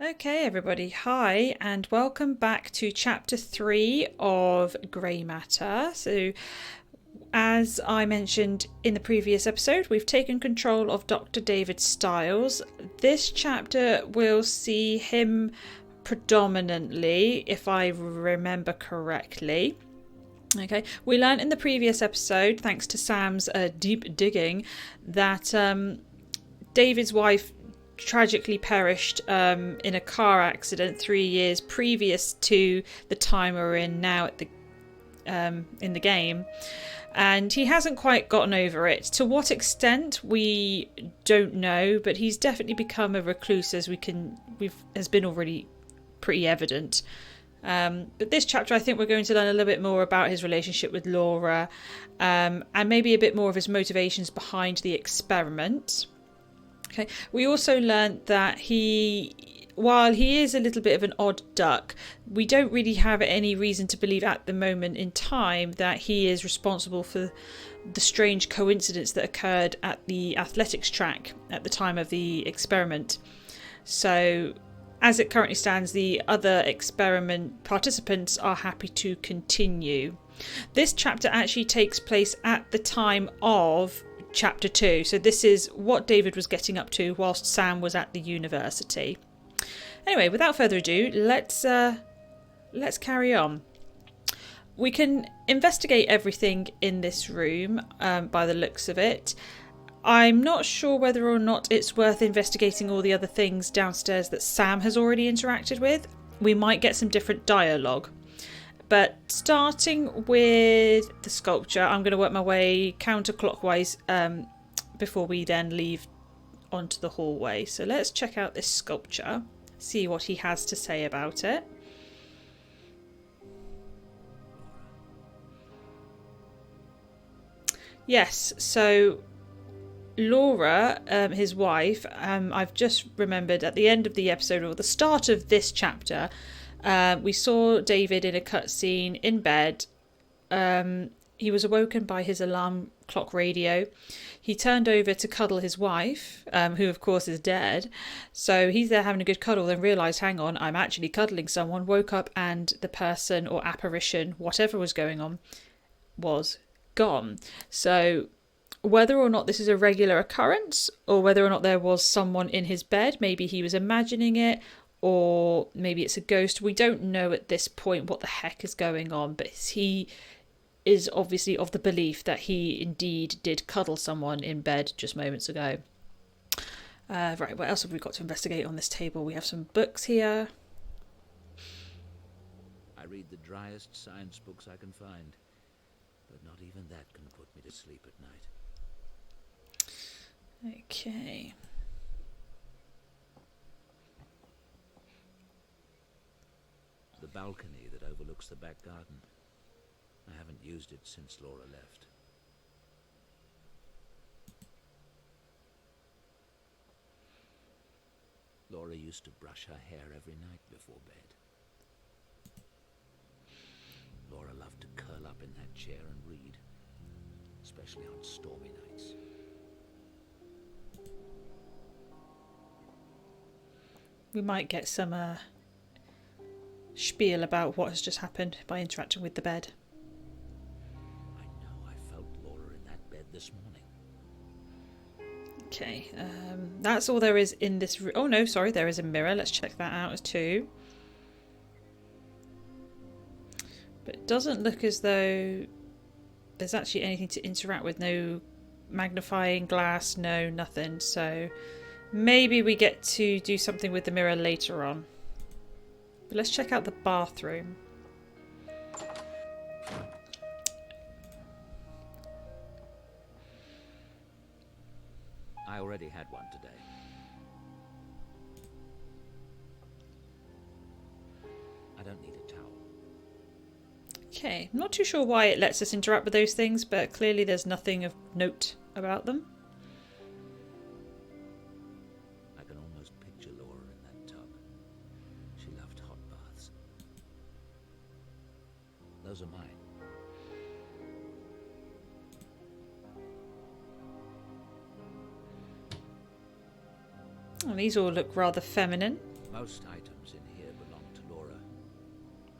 Okay, everybody, hi, and welcome back to chapter 3 of Grey Matter. So, as I mentioned in the previous episode, we've taken control of Dr. David Styles. This chapter will see him predominantly, if I remember correctly. Okay, we learned in the previous episode, thanks to Sam's deep digging, that David's wife tragically perished in a car accident 3 years previous to the time we're in now at the in the game, and he hasn't quite gotten over it. To what extent we don't know, but he's definitely become a recluse, as has been already pretty evident. But this chapter, I think we're going to learn a little bit more about his relationship with Laura, and maybe a bit more of his motivations behind the experiment. Okay. We also learned that while he is a little bit of an odd duck, we don't really have any reason to believe at the moment in time that he is responsible for the strange coincidence that occurred at the athletics track at the time of the experiment. So, as it currently stands, the other experiment participants are happy to continue. This chapter actually takes place at the time of Chapter 2, so this is what David was getting up to whilst Sam was at the university. Anyway, without further ado, let's carry on. We can investigate everything in this room by the looks of it. I'm not sure whether or not it's worth investigating all the other things downstairs that Sam has already interacted with. We might get some different dialogue. But starting with the sculpture, I'm going to work my way counterclockwise before we then leave onto the hallway. So let's check out this sculpture, see what he has to say about it. Yes, so Laura, his wife, I've just remembered at the end of the episode, or the start of this chapter, we saw David in a cutscene in bed. He was awoken by his alarm clock radio. He turned over to cuddle his wife, who of course is dead. So he's there having a good cuddle, then realised, hang on, I'm actually cuddling someone. Woke up and the person or apparition, whatever was going on, was gone. So whether or not this is a regular occurrence, or whether or not there was someone in his bed, maybe he was imagining it, or maybe it's a ghost. We don't know at this point what the heck is going on, but he is obviously of the belief that he indeed did cuddle someone in bed just moments ago. Right, what else have we got to investigate on this table? We have some books here. I read the driest science books I can find, but not even that can put me to sleep at night. Okay. The balcony that overlooks the back garden. I haven't used it since Laura left. Laura used to brush her hair every night before bed. Laura loved to curl up in that chair and read, especially on stormy nights. We might get some spiel about what has just happened by interacting with the bed. I know I felt Laura in that bed this morning. Okay, that's all there is in this room. Oh no, sorry, there is a mirror. Let's check that out too. But it doesn't look as though there's actually anything to interact with. No magnifying glass, no nothing. So maybe we get to do something with the mirror later on. But let's check out the bathroom. I already had one today. I don't need a towel. Okay, I'm not too sure why it lets us interact with those things, but clearly there's nothing of note about them. I can almost picture Laura in that tub. She loved hot baths. Those are mine. Oh, these all look rather feminine. Most items in here belong to Laura.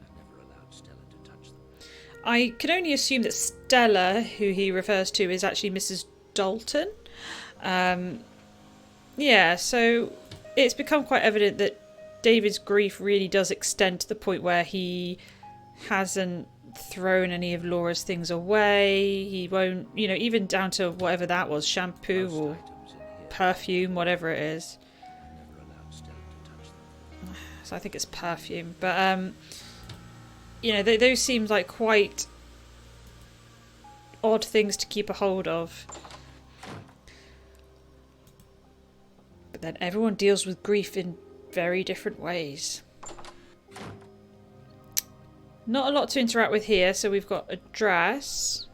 I've never allowed Stella to touch them. I can only assume that Stella, who he refers to, is actually Mrs. Dalton. Yeah, so it's become quite evident that David's grief really does extend to the point where he hasn't thrown any of Laura's things away. He won't, even down to whatever that was, shampoo or perfume, whatever it is. I've never allowed Stella to touch them. So I think it's perfume. But, those seem like quite odd things to keep a hold of. But then everyone deals with grief in very different ways. Not a lot to interact with here, so we've got a dress.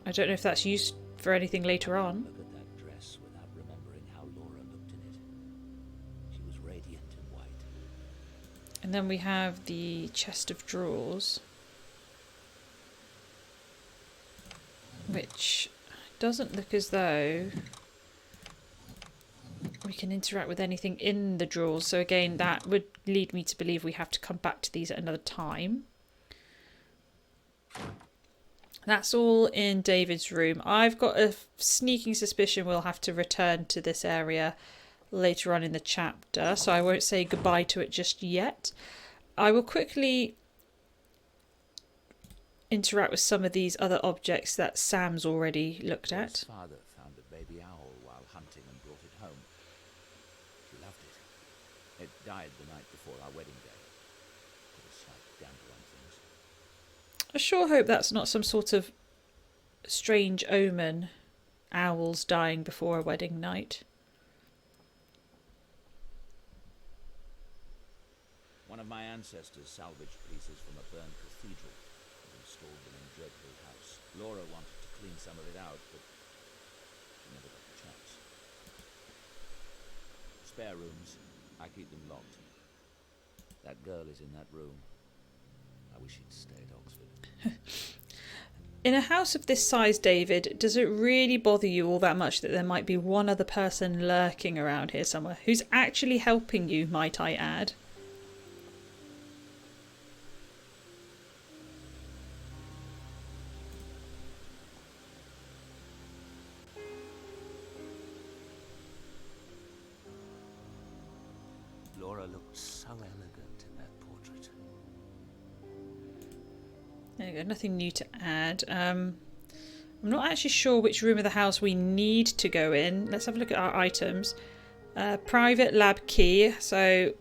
I don't know if that's used for anything later on. Look at that dress without remembering how Laura looked in it. She was radiant in white. And then we have the chest of drawers, which doesn't look as though we can interact with anything in the drawers. So again, that would lead me to believe we have to come back to these at another time. That's all in David's room. I've got a sneaking suspicion we'll have to return to this area later on in the chapter, so I won't say goodbye to it just yet. I will quickly interact with some of these other objects that Sam's already looked at. His father found a baby owl while hunting and brought it home. She loved it. It died the night before our wedding day. Put a slight damper on things. I sure hope that's not some sort of strange omen. Owls dying before a wedding night. One of my ancestors salvaged pieces from a burned cathedral and installed them in Dreadhill House. Laura wanted to clean some of it out, but she never got the chance. Spare rooms, I keep them locked. That girl is in that room. I wish she'd stay at Oxford. In a house of this size, David, does it really bother you all that much that there might be one other person lurking around here somewhere who's actually helping you, might I add? Laura looked so elegant in that portrait. There you go, nothing new to add. I'm not actually sure which room of the house we need to go in. Let's have a look at our items. Private lab key. So,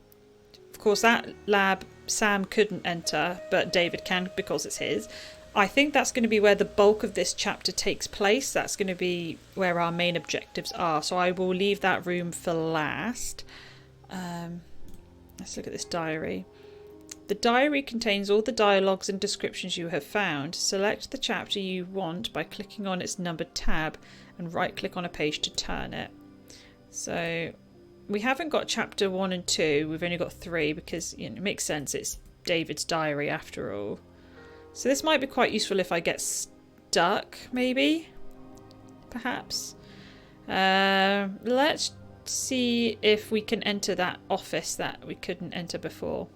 of course, that lab Sam couldn't enter, but David can because it's his. I think that's going to be where the bulk of this chapter takes place. That's going to be where our main objectives are. So I will leave that room for last. Let's look at this diary. The diary contains all the dialogues and descriptions you have found. Select the chapter you want by clicking on its numbered tab and right click on a page to turn it. So we haven't got chapter 1 and 2, we've only got 3 because it makes sense, it's David's diary after all. So this might be quite useful if I get stuck, maybe? Perhaps? Let's see if we can enter that office that we couldn't enter before.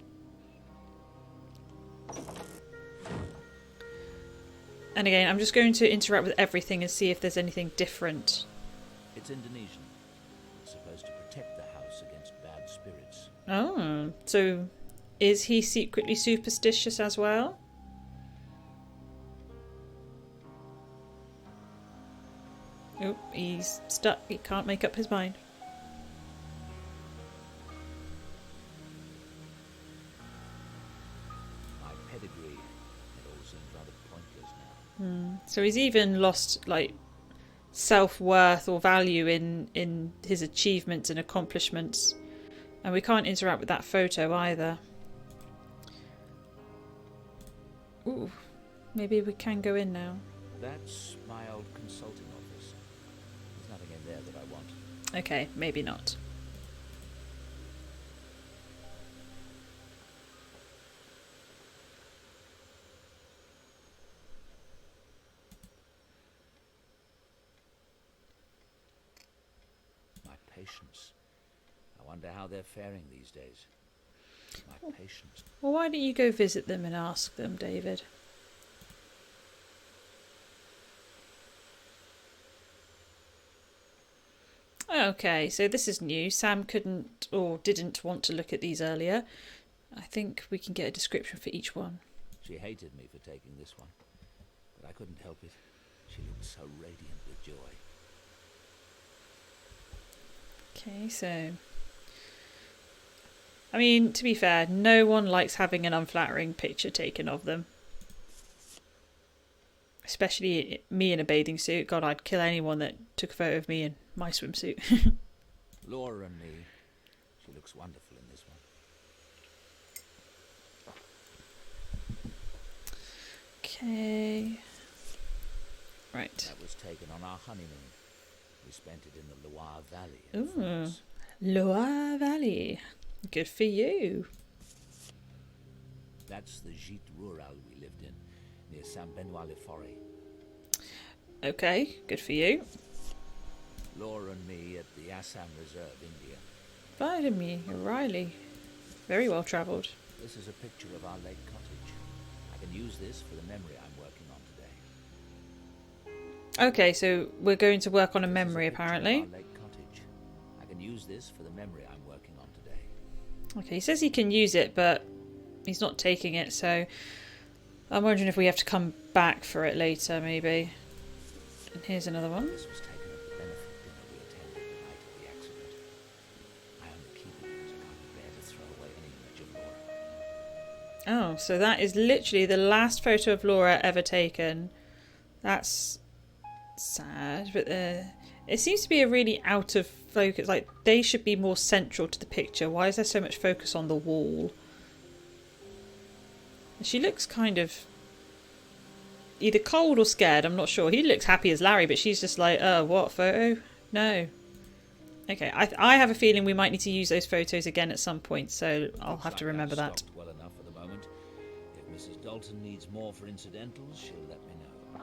And again, I'm just going to interact with everything and see if there's anything different. It's Indonesian. It's supposed to protect the house against bad spirits. Oh, so is he secretly superstitious as well? Oh, he's stuck. He can't make up his mind. My pedigree, it all seems rather pointless now. So he's even lost self-worth or value in his achievements and accomplishments. And we can't interact with that photo either. Ooh, maybe we can go in now. That's my old consulting office. There's nothing in there that I want. Okay, maybe not. My patients. I wonder how they're faring these days. patient. Well, why don't you go visit them and ask them, David? Okay, so this is new. Sam couldn't or didn't want to look at these earlier. I think we can get a description for each one. She hated me for taking this one, but I couldn't help it. She looked so radiant with joy. Okay, so... I mean, to be fair, no one likes having an unflattering picture taken of them. Especially me in a bathing suit. God, I'd kill anyone that took a photo of me in my swimsuit. Laura and me. She looks wonderful in this one. Okay. Right. That was taken on our honeymoon. We spent it in the Loire Valley in Ooh, France. Loire Valley. Good for you. That's the Gîte Rural we lived in, near Saint-Benoît-le-Forêt. Okay, good for you. Laura and me at the Assam Reserve, India. Pardon me, O'Reilly. Very well travelled. This is a picture of our lake cottage. I can use this for the memory I'm working on today. Okay, so we're going to work on a memory, This is a picture apparently. of our lake cottage. I can use this for the memory I'm working on today. Okay, he says he can use it, but he's not taking it, so I'm wondering if we have to come back for it later, maybe. And here's another one. This was taken at the benefit dinner we attended the night of the accident. I only keep it because I can't bear to throw away any image of Laura. Oh, so that is literally the last photo of Laura ever taken. That's sad, but it seems to be a really out of focus. Like, they should be more central to the picture. Why is there so much focus on the wall? She looks kind of either cold or scared. I'm not sure. He looks happy as Larry, but she's just like, what photo? No. Okay, I have a feeling we might need to use those photos again at some point, so I'll have to remember that. Well enough for the moment. If Mrs. Dalton needs more for incidentals, she'll let me know.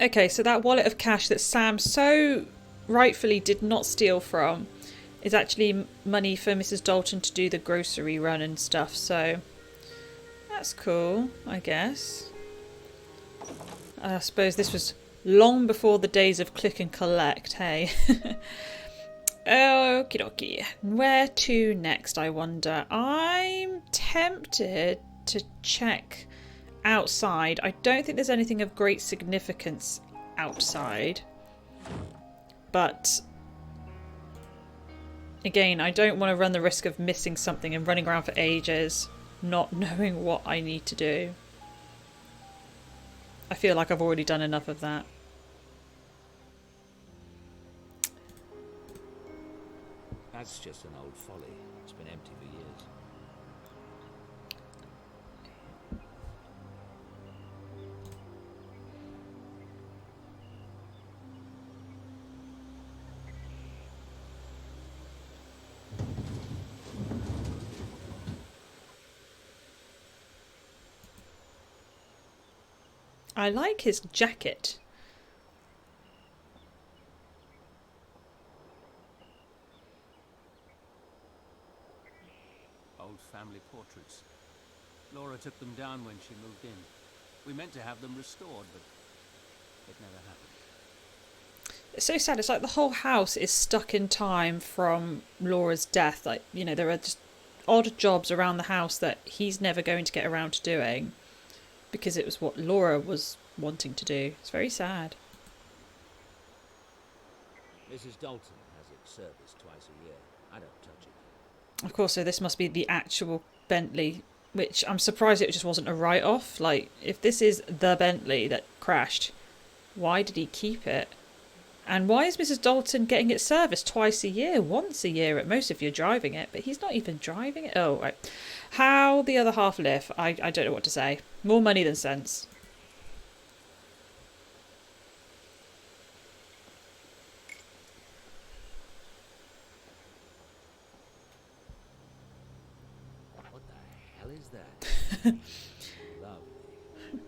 Okay, so that wallet of cash that Sam so rightfully did not steal from is actually money for Mrs. Dalton to do the grocery run and stuff, so that's cool, I guess. I suppose this was long before the days of click and collect, hey? Okie dokie. Where to next, I wonder? I'm tempted to check outside. I don't think there's anything of great significance outside. But again, I don't want to run the risk of missing something and running around for ages, not knowing what I need to do. I feel like I've already done enough of that. That's just an old folly. It's been empty for years. I like his jacket. Old family portraits. Laura took them down when she moved in. We meant to have them restored, but it never happened. It's so sad. It's like the whole house is stuck in time from Laura's death. Like, you know, there are just odd jobs around the house that he's never going to get around to doing because it was what Laura was wanting to do. It's very sad. Mrs. Dalton has it serviced twice a year. I don't touch it. Of course, so this must be the actual Bentley, which I'm surprised it just wasn't a write-off. Like, if this is the Bentley that crashed, why did he keep it? And why is Mrs. Dalton getting it serviced twice a year? Once a year at most if you're driving it, but he's not even driving it. Oh, right. How the other half live, I don't know what to say. More money than sense. What the hell is that? Lovely.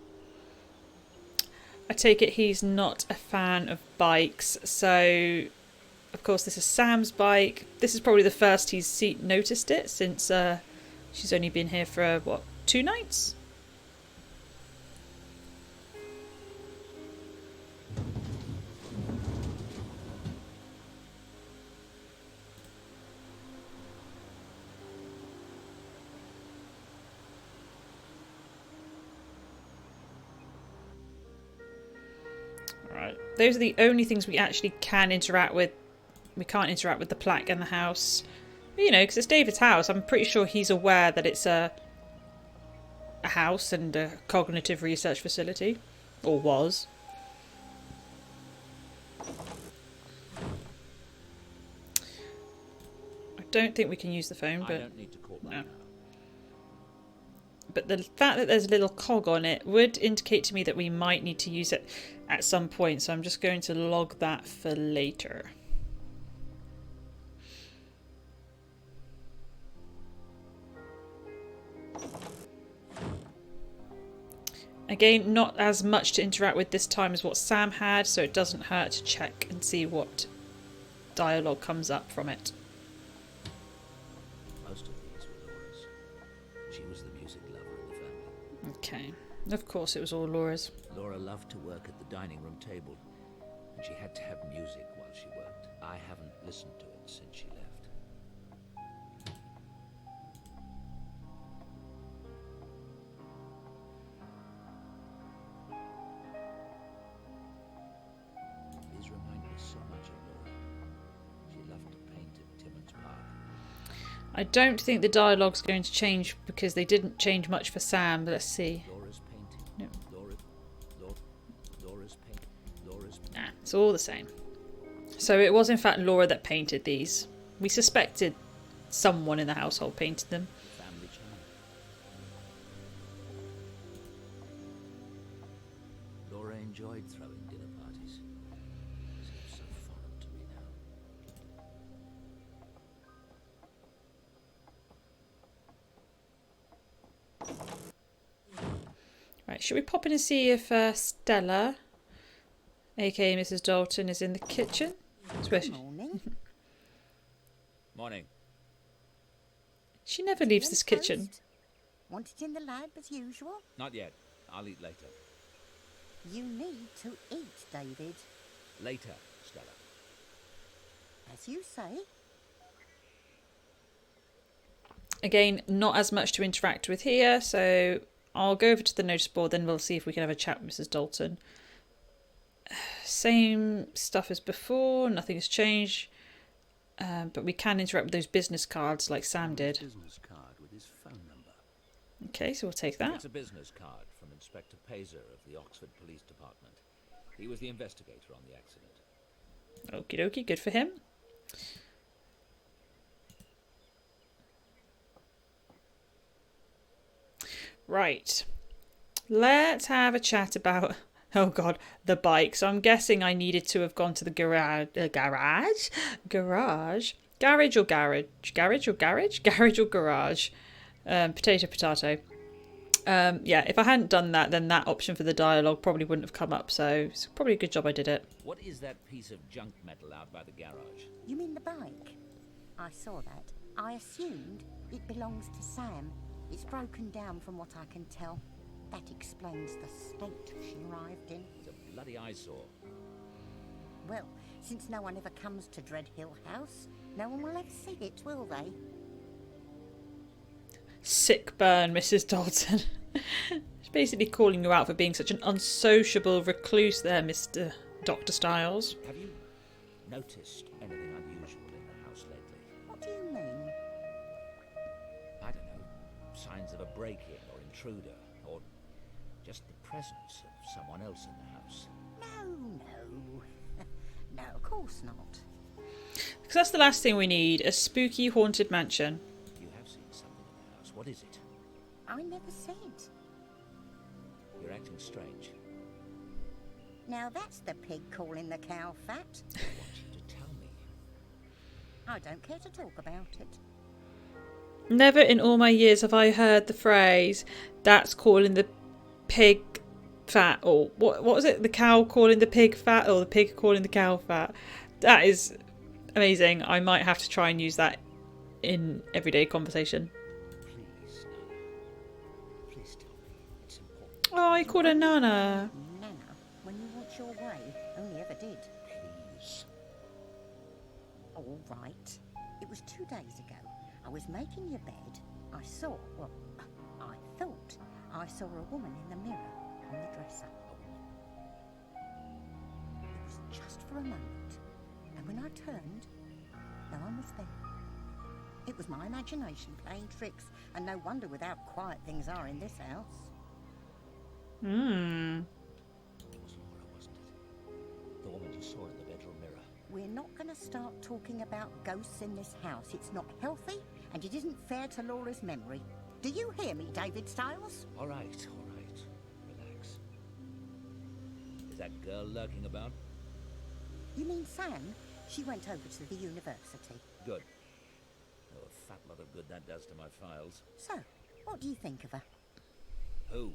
I take it he's not a fan of bikes, so of course this is Sam's bike. This is probably the first he's noticed it since She's only been here for, what, 2 nights? Right. Those are the only things we actually can interact with. We can't interact with the plaque and the house. You know, because it's David's house. I'm pretty sure he's aware that it's a house and a cognitive research facility. Or was. I don't think we can use the phone, but... I don't need to call that now. But the fact that there's a little cog on it would indicate to me that we might need to use it at some point. So I'm just going to log that for later. Again, not as much to interact with this time as what Sam had, so it doesn't hurt to check and see what dialogue comes up from it. Most of these were Laura's. She was the music lover in the family. Okay. Of course it was all Laura's. Laura loved to work at the dining room table, and she had to have music while she worked. I haven't listened to it since she left. These remind me so much of Laura. She loved to paint at Timmins Park. I don't think the dialogue's going to change because they didn't change much for Sam, but let's see. Laura's painting. No. Laura's painting. Laura's painting. Nah, it's all the same. So it was in fact Laura that painted these. We suspected someone in the household painted them. Family charm. Laura enjoyed throwing dinner parties. Seems so foreign to me now. Right, should we pop in and see if Stella, aka Mrs. Dalton, is in the kitchen? Good morning. Morning. She never leaves this Toast? kitchen. Want it in the lab as usual? Not yet. I'll eat later. You need to eat, David. Later, Stella. As you say. Again, not as much to interact with here, so I'll go over to the notice board, then we'll see if we can have a chat with Mrs. Dalton. Same stuff as before, nothing has changed, but we can interact with those business cards like Sam did. Business card with his phone number. Okay, so we'll take that. It's a business card from Inspector Pazer of the Oxford Police Department. He was the investigator on the accident. Okie dokie, good for him. Right, let's have a chat about, oh god, the bike. So I'm guessing I needed to have gone to the garage or garage? Potato. Yeah, if I hadn't done that, then that option for the dialogue probably wouldn't have come up, so it's probably a good job I did it. What is that piece of junk metal out by the garage? You mean the bike? I saw that. I assumed it belongs to Sam. It's broken down from what I can tell. That explains the state she arrived in. It's a bloody eyesore. Well, since no one ever comes to Dreadhill House, no one will ever see it, will they? Sick burn, Mrs. Dalton. She's basically calling you out for being such an unsociable recluse there, Mr. Dr. Styles. Have you noticed anything unusual in the house lately? What do you mean? I don't know. Signs of a break-in or intruder, or just the presence of someone else in the house. No. No, of course not. Because that's the last thing we need, a spooky haunted mansion. You have seen something in the house. What is it? I never said. You're acting strange. Now that's the pig calling the cow fat. I want you to tell me. I don't care to talk about it. Never in all my years have I heard the phrase, that's calling the pig fat, or what was it? The cow calling the pig fat, or the pig calling the cow fat. That is amazing. I might have to try and use that in everyday conversation. Please tell me. It's important. Oh, he called her Nana. Nana, when you want your way, only ever did. Please. All right. It was 2 days ago. I was making your bed. I thought I saw a woman in the mirror on the dresser. It was just for a moment. And when I turned, no one was there. It was my imagination playing tricks, and no wonder with how quiet things are in this house. It was Laura, wasn't it? The woman you saw in the bedroom mirror. We're not going to start talking about ghosts in this house. It's not healthy, and it isn't fair to Laura's memory. Do you hear me, David Styles? All right. Relax. Is that girl lurking about? You mean Sam? She went over to the university. Good. Oh, a fat lot of good that does to my files. So, what do you think of her? Who?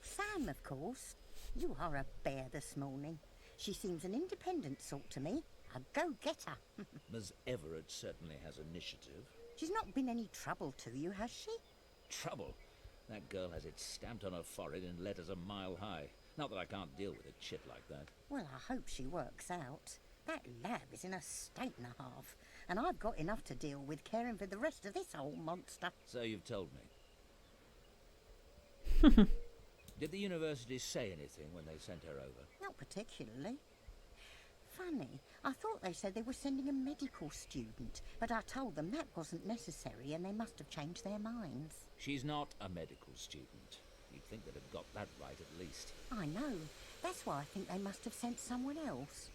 Sam, of course. You are a bear this morning. She seems an independent sort to me. A go-getter. Ms. Everett certainly has initiative. She's not been any trouble to you, has she? Trouble? That girl has it stamped on her forehead in letters a mile high. Not that I can't deal with a chit like that. Well, I hope she works out. That lab is in a state and a half, and I've got enough to deal with caring for the rest of this old monster. So you've told me. Did the university say anything when they sent her over? Not particularly. Funny, I thought they said they were sending a medical student, but I told them that wasn't necessary and they must have changed their minds. She's not a medical student. You'd think they'd have got that right at least. I know. That's why I think they must have sent someone else.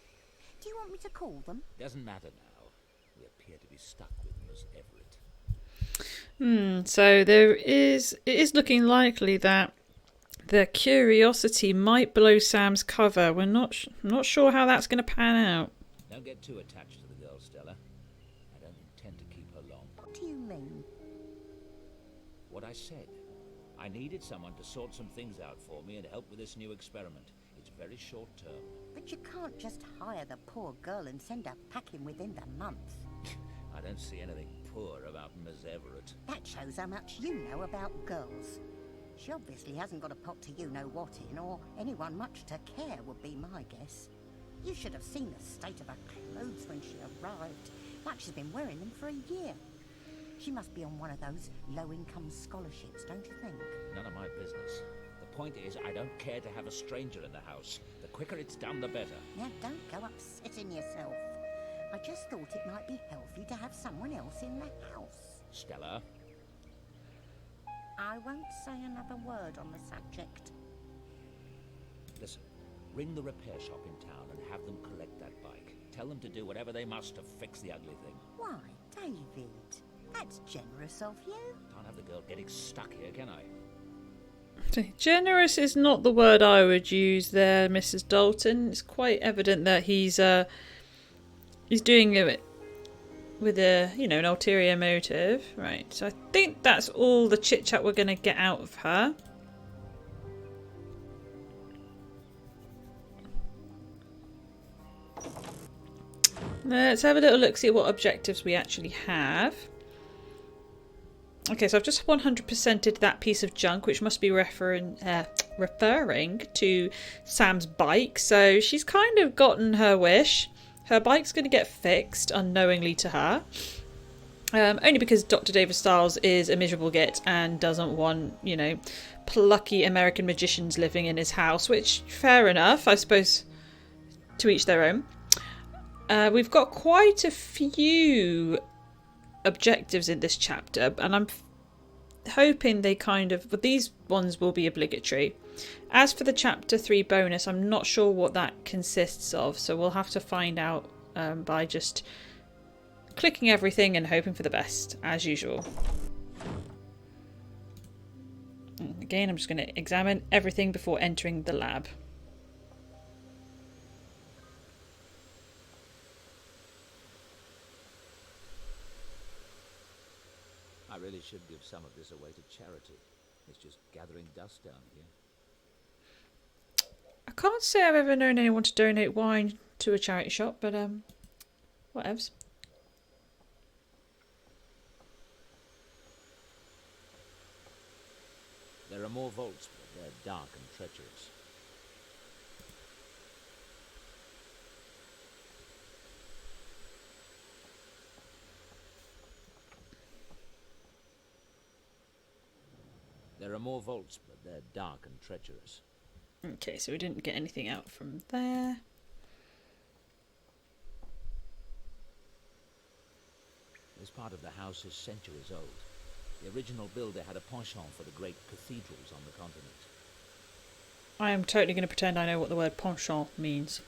Do you want me to call them? Doesn't matter now. We appear to be stuck with Miss Everett. So it is looking likely that the curiosity might blow Sam's cover. We're not sure how that's going to pan out. Don't get too attached to the girl, Stella. I don't intend to keep her long. What do you mean? What I said. I needed someone to sort some things out for me and help with this new experiment. It's very short term. But you can't just hire the poor girl and send her packing within the month. I don't see anything poor about Miss Everett. That shows how much you know about girls. She obviously hasn't got a pot to you-know-what in, or anyone much to care would be my guess. You should have seen the state of her clothes when she arrived, like she's been wearing them for a year. She must be on one of those low-income scholarships, don't you think? None of my business. The point is, I don't care to have a stranger in the house. The quicker it's done, the better. Now, don't go upsetting yourself. I just thought it might be healthy to have someone else in the house. Stella? I won't say another word on the subject. Listen, ring the repair shop in town and have them collect that bike. Tell them to do whatever they must to fix the ugly thing. Why, David? That's generous of you. Can't have the girl getting stuck here, can I? Generous is not the word I would use there, Mrs. Dalton. It's quite evident that he's doing it with an ulterior motive. Right, so I think that's all the chit-chat we're going to get out of her. Let's have a little look, see what objectives we actually have. Okay, so I've just 100%ed that piece of junk, which must be referring to Sam's bike. So she's kind of gotten her wish. Her bike's going to get fixed unknowingly to her. Only because Dr. David Styles is a miserable git and doesn't want, plucky American magicians living in his house, which, fair enough, I suppose, to each their own. We've got quite a few objectives in this chapter, and I'm hoping but these ones will be obligatory. As for the chapter 3 bonus, I'm not sure what that consists of, so we'll have to find out by just clicking everything and hoping for the best, as usual. Again, I'm just going to examine everything before entering the lab. I really should give some of this away to charity. It's just gathering dust down here. I can't say I've ever known anyone to donate wine to a charity shop, but whatevs. are more vaults, but they're dark and treacherous. There are more vaults, but they're dark and treacherous. Okay, so we didn't get anything out from there. This part of the house is centuries old. The original builder had a penchant for the great cathedrals on the continent. I am totally going to pretend I know what the word penchant means.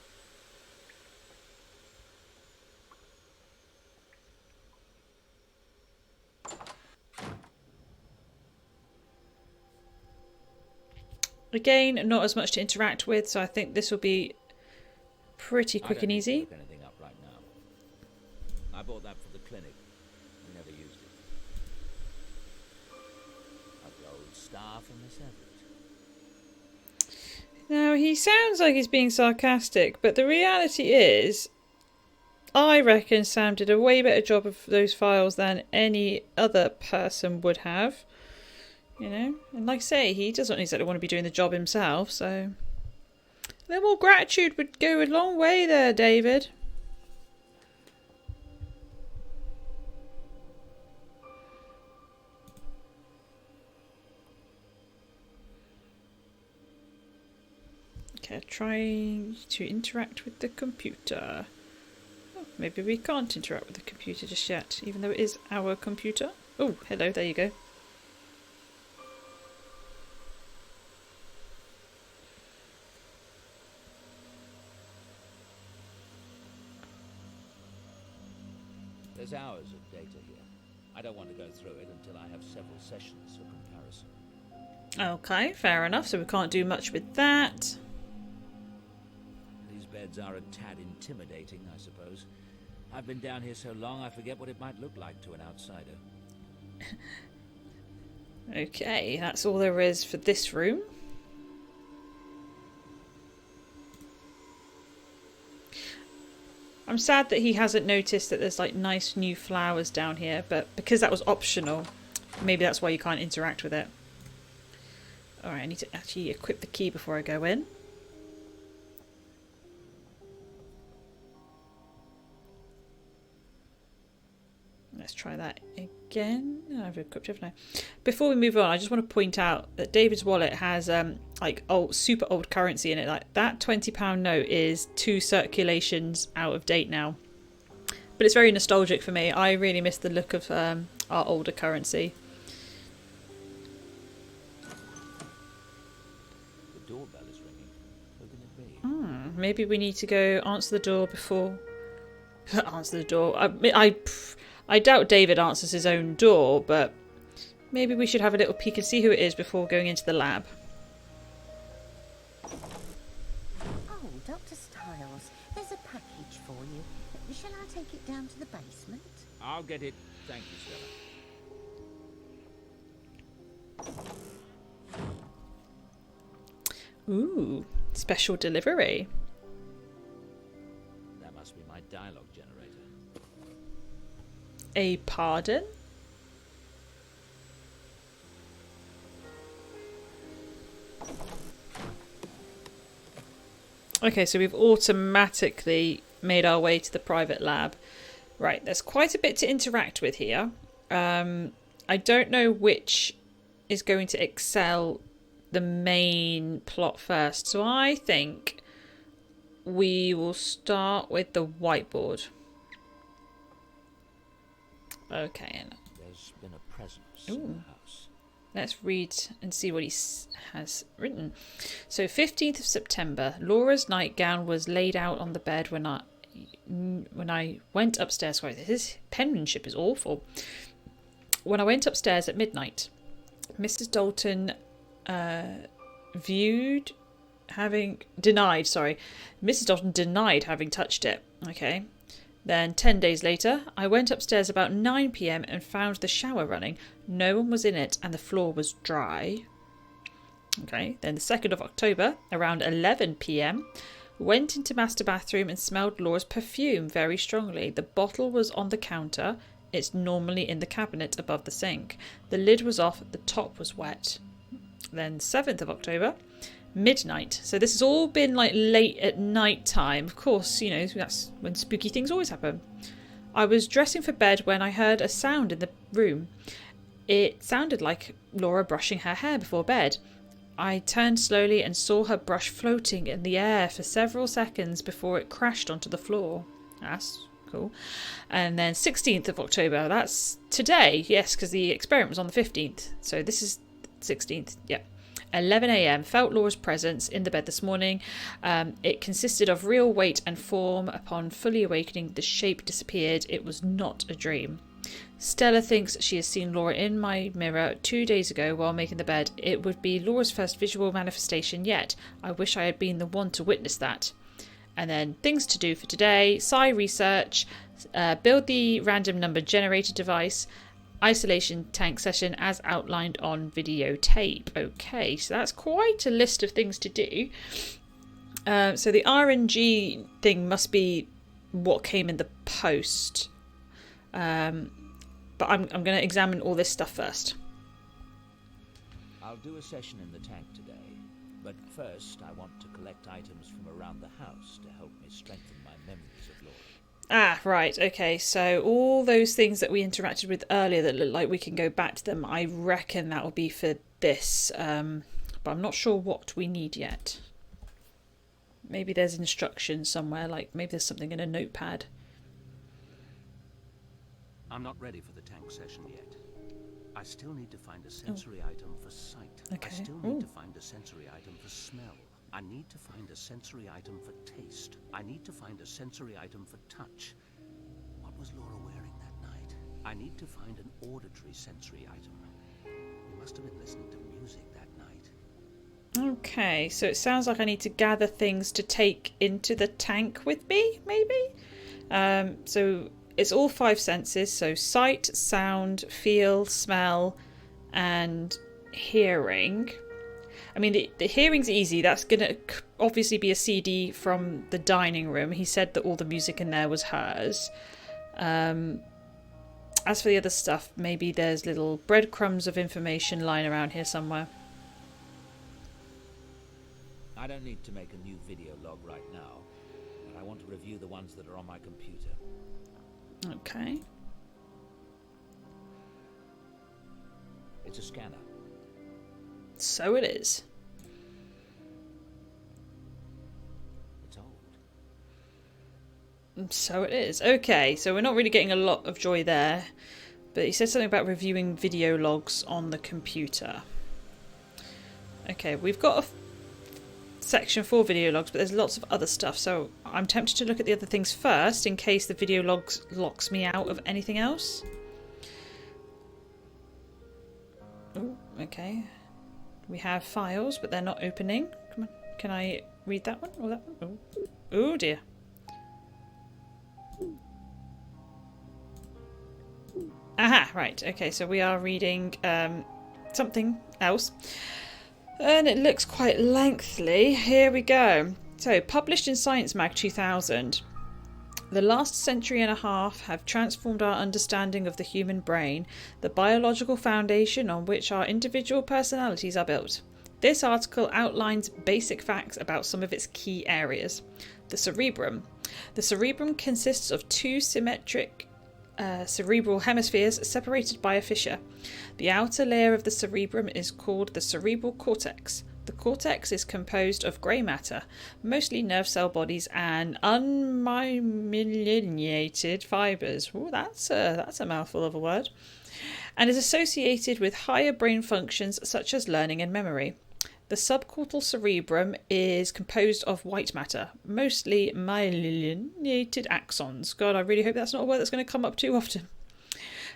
Again, not as much to interact with, so I think this will be pretty quick and easy. Look anything up right now. I bought that for the clinic. We never used it. A gold star from this effort. Now, he sounds like he's being sarcastic, but the reality is, I reckon Sam did a way better job of those files than any other person would have. You know, and like I say, he doesn't exactly want to be doing the job himself, so a little more gratitude would go a long way there, David. Okay, trying to interact with the computer. Oh, maybe we can't interact with the computer just yet, even though it is our computer. Oh, hello, there you go. There's hours of data here. I don't want to go through it until I have several sessions for comparison. Okay, fair enough. So we can't do much with that. These beds are a tad intimidating, I suppose. I've been down here so long I forget what it might look like to an outsider. Okay, that's all there is for this room. I'm sad that he hasn't noticed that there's like nice new flowers down here, but because that was optional, maybe that's why you can't interact with it. Alright, I need to actually equip the key before I go in. Let's try that again. I've equipped it, haven't I? Before we move on, I just want to point out that David's wallet has like super old currency in it. Like that £20 note is 2 circulations out of date now. But it's very nostalgic for me. I really miss the look of our older currency. The doorbell is ringing. Who can it be? Maybe we need to go answer the door before... answer the door. I doubt David answers his own door, but maybe we should have a little peek and see who it is before going into the lab. Oh, Dr. Styles, there's a package for you. Shall I take it down to the basement? I'll get it. Thank you, Stella. Ooh, special delivery. That must be my dialogue generator. A pardon? Okay, so we've automatically made our way to the private lab. Right, there's quite a bit to interact with here. I don't know which is going to excel the main plot first. So I think we will start with the whiteboard. Okay. There's been a presence in the house. Let's read and see what he has written. So 15th of September, Laura's nightgown was laid out on the bed when I went upstairs. Sorry, his penmanship is awful. When I went upstairs at midnight, Mrs. Dalton Mrs. Dalton denied having touched it. Okay. Then 10 days later, I went upstairs about 9 p.m. and found the shower running. No one was in it and the floor was dry. Okay, then the 2nd of October, around 11 p.m, went into master bathroom and smelled Laura's perfume very strongly. The bottle was on the counter. It's normally in the cabinet above the sink. The lid was off, the top was wet. Then 7th of October, midnight. So this has all been like late at night time. Of course, you know, that's when spooky things always happen. I was dressing for bed when I heard a sound in the room. It sounded like Laura brushing her hair before bed. I turned slowly and saw her brush floating in the air for several seconds before it crashed onto the floor. That's cool. And then 16th of October, that's today, yes, because the experiment was on the 15th. So this is 16th, yeah. 11 a.m. Felt Laura's presence in the bed this morning. It consisted of real weight and form. Upon fully awakening, the shape disappeared. It was not a dream. Stella thinks she has seen Laura in my mirror 2 days ago while making the bed. It would be Laura's first visual manifestation yet. I wish I had been the one to witness that. And then things to do for today. Psi research. Build the random number generator device. Isolation tank session as outlined on videotape. Okay, so that's quite a list of things to do. So the RNG thing must be what came in the post. But I'm going to examine all this stuff first. I'll do a session in the tank today, but first I want to collect items from around the house to help me strengthen my memories of Laura. Ah, right, okay, so all those things that we interacted with earlier that look like we can go back to them, I reckon that will be for this, but I'm not sure what we need yet. Maybe there's instructions somewhere, like maybe there's something in a notepad. I'm not ready for the tank session yet. I still need to find a sensory item for sight. Okay. I still need to find a sensory item for smell. I need to find a sensory item for taste. I need to find a sensory item for touch. What was Laura wearing that night? I need to find an auditory sensory item. We must have been listening to music that night. Okay, so it sounds like I need to gather things to take into the tank with me, maybe? So it's all 5 senses, so sight, sound, feel, smell, and hearing. I mean, the hearing's easy. That's going to obviously be a CD from the dining room. He said that all the music in there was hers. As for the other stuff, maybe there's little breadcrumbs of information lying around here somewhere. I don't need to make a new video log right now, but I want to review the ones that are on my computer. Okay. It's a scanner. So it is. It's old. So it is. Okay, so we're not really getting a lot of joy there. But he said something about reviewing video logs on the computer. Okay, we've got a section for video logs, but there's lots of other stuff. So I'm tempted to look at the other things first in case the video logs locks me out of anything else. Oh, okay. We have files, but they're not opening. Come on, can I read that one or that one? Oh dear. Aha, right. Okay, so we are reading something else. And it looks quite lengthy. Here we go. So, published in Science Mag 2000. The last century and a half have transformed our understanding of the human brain, the biological foundation on which our individual personalities are built. This article outlines basic facts about some of its key areas. The cerebrum. The cerebrum consists of 2 symmetric cerebral hemispheres separated by a fissure. The outer layer of the cerebrum is called the cerebral cortex. The cortex is composed of grey matter, mostly nerve cell bodies and unmyelinated fibres. Ooh, that's a mouthful of a word. And is associated with higher brain functions such as learning and memory. The subcortical cerebrum is composed of white matter, mostly myelinated axons. God, I really hope that's not a word that's going to come up too often.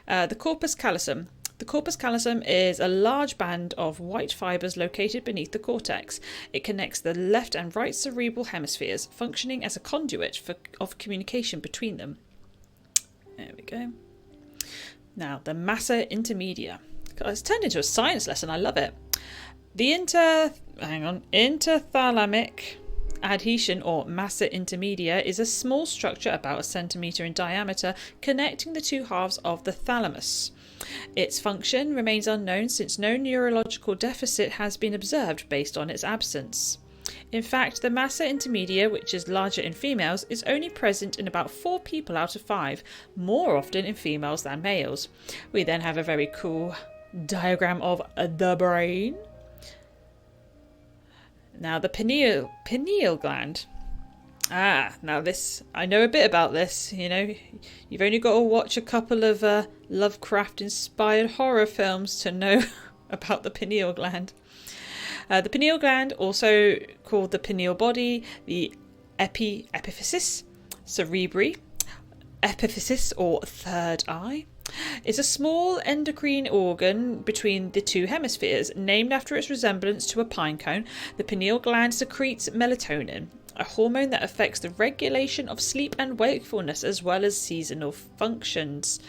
The corpus callosum. The corpus callosum is a large band of white fibres located beneath the cortex. It connects the left and right cerebral hemispheres, functioning as a conduit of communication between them. There we go. Now, the massa intermedia. God, it's turned into a science lesson. I love it. The interthalamic adhesion, or massa intermedia, is a small structure about 1 centimetre in diameter connecting the 2 halves of the thalamus. Its function remains unknown since no neurological deficit has been observed based on its absence. In fact, the massa intermedia, which is larger in females, is only present in about 4 people out of 5, more often in females than males. We then have a very cool diagram of the brain. Now the pineal gland. Now this, I know a bit about this, you know. You've only got to watch a couple of Lovecraft-inspired horror films to know about the pineal gland. The pineal gland, also called the pineal body, the epiphysis cerebri, epiphysis or third eye, is a small endocrine organ between the 2 hemispheres. Named after its resemblance to a pine cone, the pineal gland secretes melatonin, a hormone that affects the regulation of sleep and wakefulness as well as seasonal functions.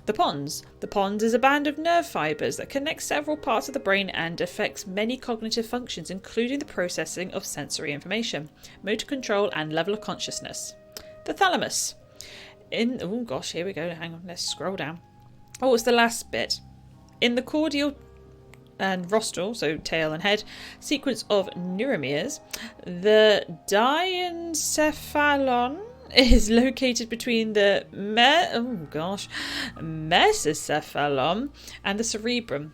The pons. The pons is a band of nerve fibres that connects several parts of the brain and affects many cognitive functions, including the processing of sensory information, motor control and level of consciousness. The thalamus. Oh gosh, here we go. Hang on, let's scroll down. Oh, it's the last bit. In the caudal and rostral, so tail and head, sequence of neuromeres, the diencephalon is located between the mesocephalon and the cerebrum.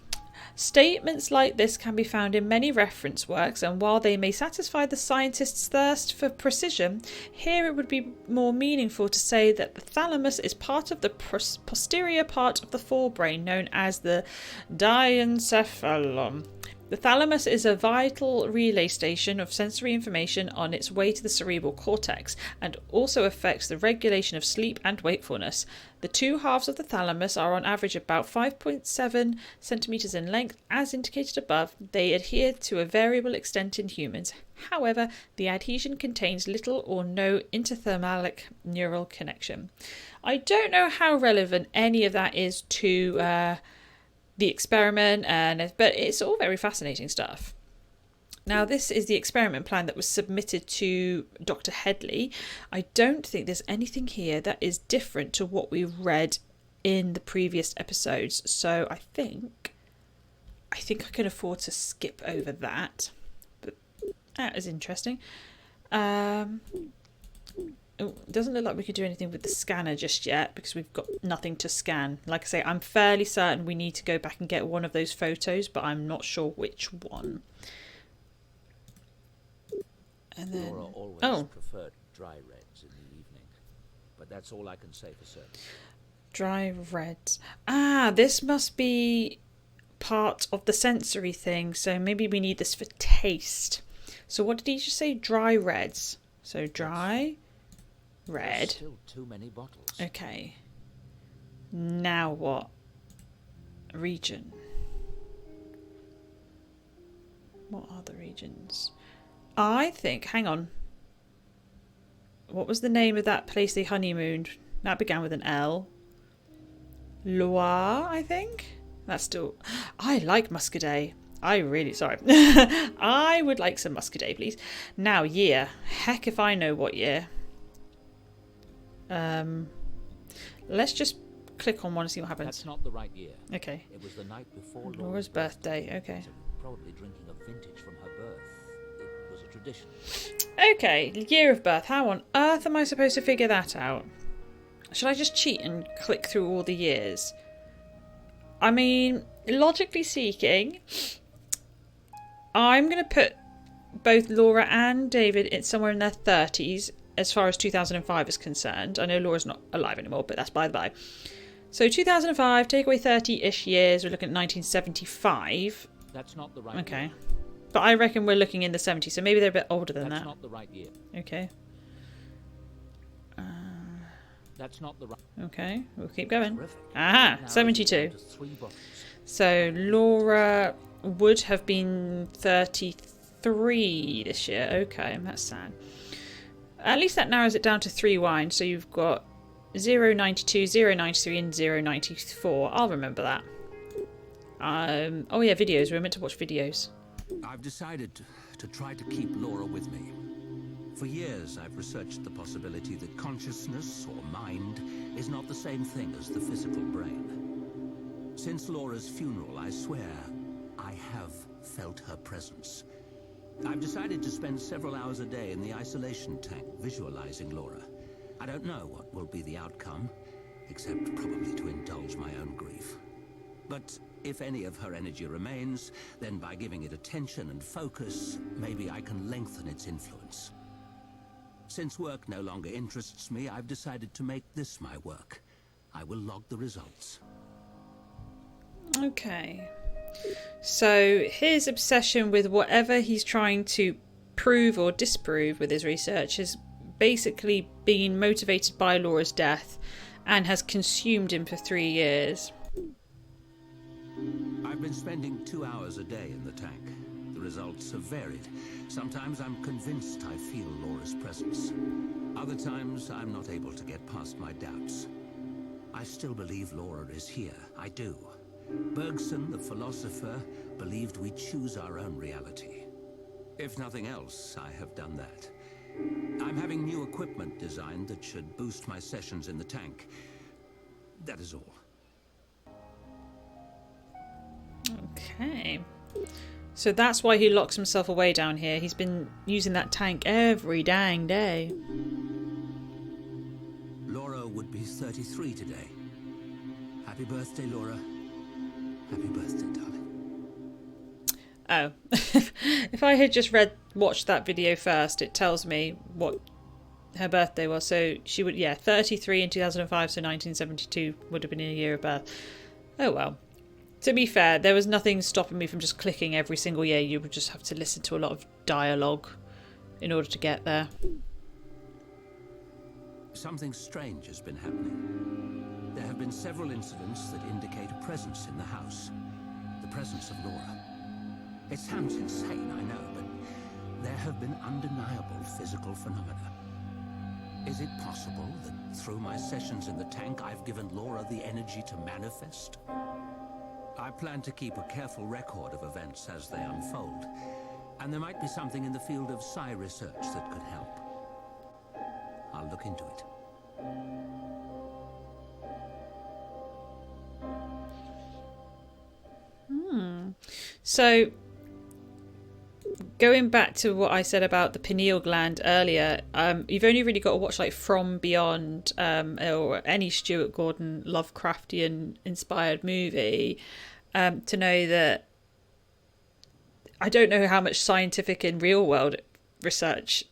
Statements like this can be found in many reference works, and while they may satisfy the scientist's thirst for precision, here it would be more meaningful to say that the thalamus is part of the posterior part of the forebrain known as the diencephalon. The thalamus is a vital relay station of sensory information on its way to the cerebral cortex and also affects the regulation of sleep and wakefulness. The 2 halves of the thalamus are on average about 5.7 centimeters in length. As indicated above, they adhere to a variable extent in humans. However, the adhesion contains little or no interthermalic neural connection. I don't know how relevant any of that is to the experiment, but it's all very fascinating stuff. Now, this is the experiment plan that was submitted to Dr. Headley. I don't think there's anything here that is different to what we read in the previous episodes, so I think I can afford to skip over that. But that is interesting. It doesn't look like we could do anything with the scanner just yet because we've got nothing to scan. Like I say, I'm fairly certain we need to go back and get one of those photos, but I'm not sure which one. And then, Laura always preferred dry reds in the evening, but that's all I can say for certain. Dry reds. This must be part of the sensory thing, so maybe we need this for taste. So what did he just say? Dry reds. So dry... red. There's still too many bottles. Okay. Now what? Region. What are the regions? I think, hang on. What was the name of that place they honeymooned? That began with an L. Loire, I think? That's still... I like Muscadet. I would like some Muscadet, please. Now, year. Heck if I know what year. Let's just click on one and see what happens. That's not the right year. Okay. It was the night before Laura's birthday. Okay. Probably drinking a vintage from her birth. It was a tradition. Okay, year of birth. How on earth am I supposed to figure that out? Should I just cheat and click through all the years? I mean, logically speaking, I'm going to put both Laura and David in somewhere in their 30s. As far as 2005 is concerned. I know Laura's not alive anymore, but that's by the by. So 2005, take away 30-ish years, we're looking at 1975. That's not the right Okay. year. But I reckon we're looking in the 70s, so maybe they're a bit older than that. That's not the right year. Okay. That's not the right... Okay, we'll keep going. Terrific. Aha, Now 72. it's down to 3 bottles. So Laura would have been 33 this year. Okay, that's sad. At least that narrows it down to 3 wines. So you've got 092, 093 and 094. I'll remember that. Oh yeah, videos. We were meant to watch videos. I've decided to try to keep Laura with me. For years, I've researched the possibility that consciousness or mind is not the same thing as the physical brain. Since Laura's funeral, I swear, I have felt her presence. I've decided to spend several hours a day in the isolation tank, visualizing Laura. I don't know what will be the outcome, except probably to indulge my own grief. But if any of her energy remains, then by giving it attention and focus, maybe I can lengthen its influence. Since work no longer interests me, I've decided to make this my work. I will log the results. Okay. So his obsession with whatever he's trying to prove or disprove with his research is basically being motivated by Laura's death and has consumed him for 3 years. I've been spending 2 hours a day in the tank. The results have varied. Sometimes I'm convinced I feel Laura's presence. Other times I'm not able to get past my doubts. I still believe Laura is here. I do. Bergson, the philosopher, believed we choose our own reality. If nothing else, I have done that. I'm having new equipment designed that should boost my sessions in the tank. That is all. Okay. So that's why he locks himself away down here. He's been using that tank every dang day. Laura would be 33 today. Happy birthday, Laura. Happy birthday, darling. Oh. If I had just watched that video first, it tells me what her birthday was. So she would, 33 in 2005, so 1972 would have been a year of birth. Oh well. To be fair, there was nothing stopping me from just clicking every single year. You would just have to listen to a lot of dialogue in order to get there. Something strange has been happening. There have been several incidents that indicate a presence in the house. The presence of Laura. It sounds insane, I know, but there have been undeniable physical phenomena. Is it possible that through my sessions in the tank I've given Laura the energy to manifest? I plan to keep a careful record of events as they unfold, and there might be something in the field of psi research that could help. I'll look into it. So, going back to what I said about the pineal gland earlier, you've only really got to watch like From Beyond or any Stuart Gordon Lovecraftian inspired movie to know that I don't know how much scientific and real world research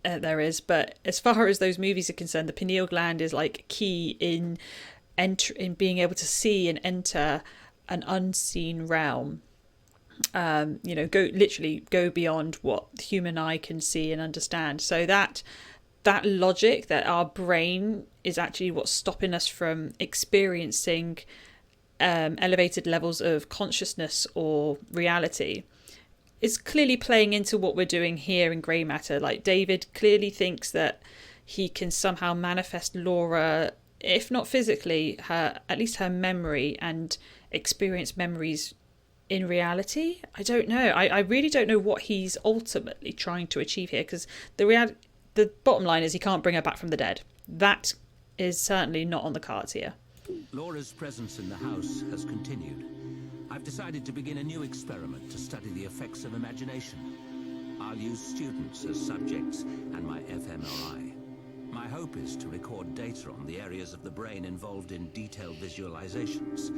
there is, but as far as those movies are concerned, the pineal gland is like key in being able to see and enter an unseen realm. Go beyond what the human eye can see and understand. So that logic that our brain is actually what's stopping us from experiencing elevated levels of consciousness or reality is clearly playing into what we're doing here in Grey Matter. Like David clearly thinks that he can somehow manifest Laura, if not physically, at least her memory, and experience memories in reality. I don't know. I really don't know what he's ultimately trying to achieve here, because the bottom line is he can't bring her back from the dead. That is certainly not on the cards here. Laura's presence in the house has continued. I've decided to begin a new experiment to study the effects of imagination. I'll use students as subjects and my fMRI. My hope is to record data on the areas of the brain involved in detailed visualizations.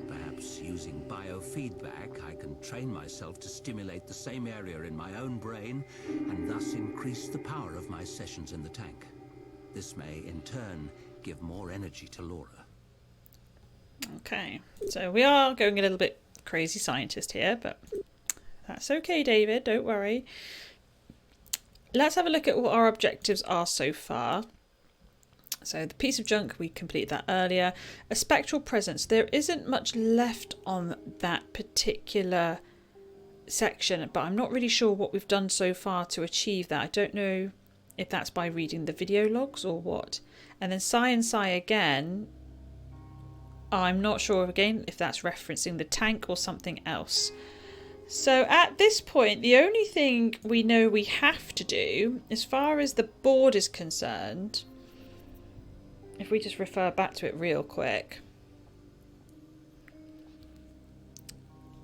Perhaps using biofeedback, I can train myself to stimulate the same area in my own brain and thus increase the power of my sessions in the tank. This may, in turn, give more energy to Laura. Okay, so we are going a little bit crazy scientist here, but that's okay, David, don't worry. Let's have a look at what our objectives are so far. So the piece of junk, we completed that earlier. A spectral presence. There isn't much left on that particular section, but I'm not really sure what we've done so far to achieve that. I don't know if that's by reading the video logs or what. And then psi and psi again. I'm not sure again if that's referencing the tank or something else. So at this point, the only thing we know we have to do, as far as the board is concerned, if we just refer back to it real quick.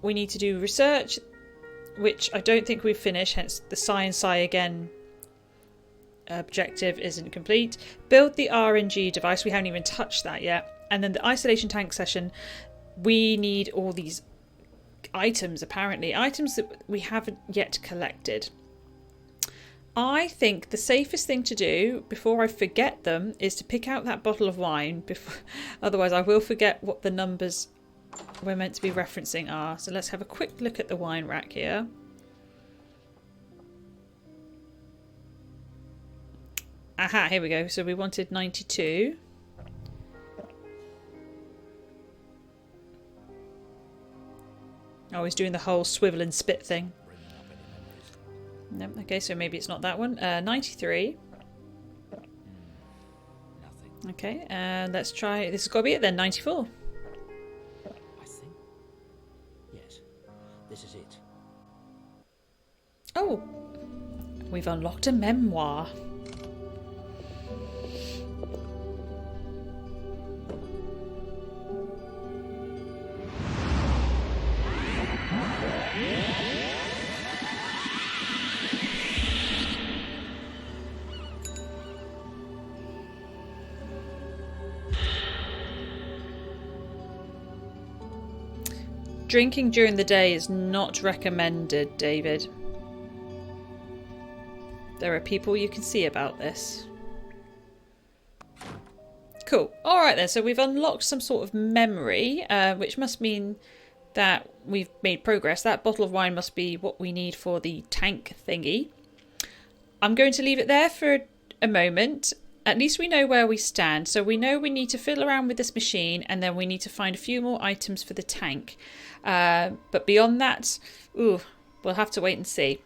we need to do research, which I don't think we've finished, hence the psi and psi again objective isn't complete. Build the RNG device, we haven't even touched that yet. And then the isolation tank session, we need all these items, apparently. Items that we haven't yet collected. I think the safest thing to do before I forget them is to pick out that bottle of wine. Otherwise I will forget what the numbers we're meant to be referencing are. So let's have a quick look at the wine rack here. Aha, here we go. So we wanted 92. Oh, he's doing the whole swivel and spit thing. No, okay, so maybe it's not that one. 93. Nothing. Okay, and let's try. This has got to be it then. 94. I think. Yes, this is it. Oh, we've unlocked a memoir. Drinking during the day is not recommended, David. There are people you can see about this. Cool. Alright then, so we've unlocked some sort of memory, which must mean that we've made progress. That bottle of wine must be what we need for the tank thingy. I'm going to leave it there for a moment. At least we know where we stand. So we know we need to fiddle around with this machine, and then we need to find a few more items for the tank. But beyond that, we'll have to wait and see.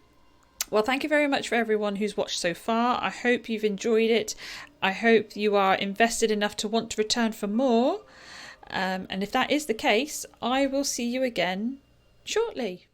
Well, thank you very much for everyone who's watched so far. I hope you've enjoyed it. I hope you are invested enough to want to return for more. And if that is the case, I will see you again shortly.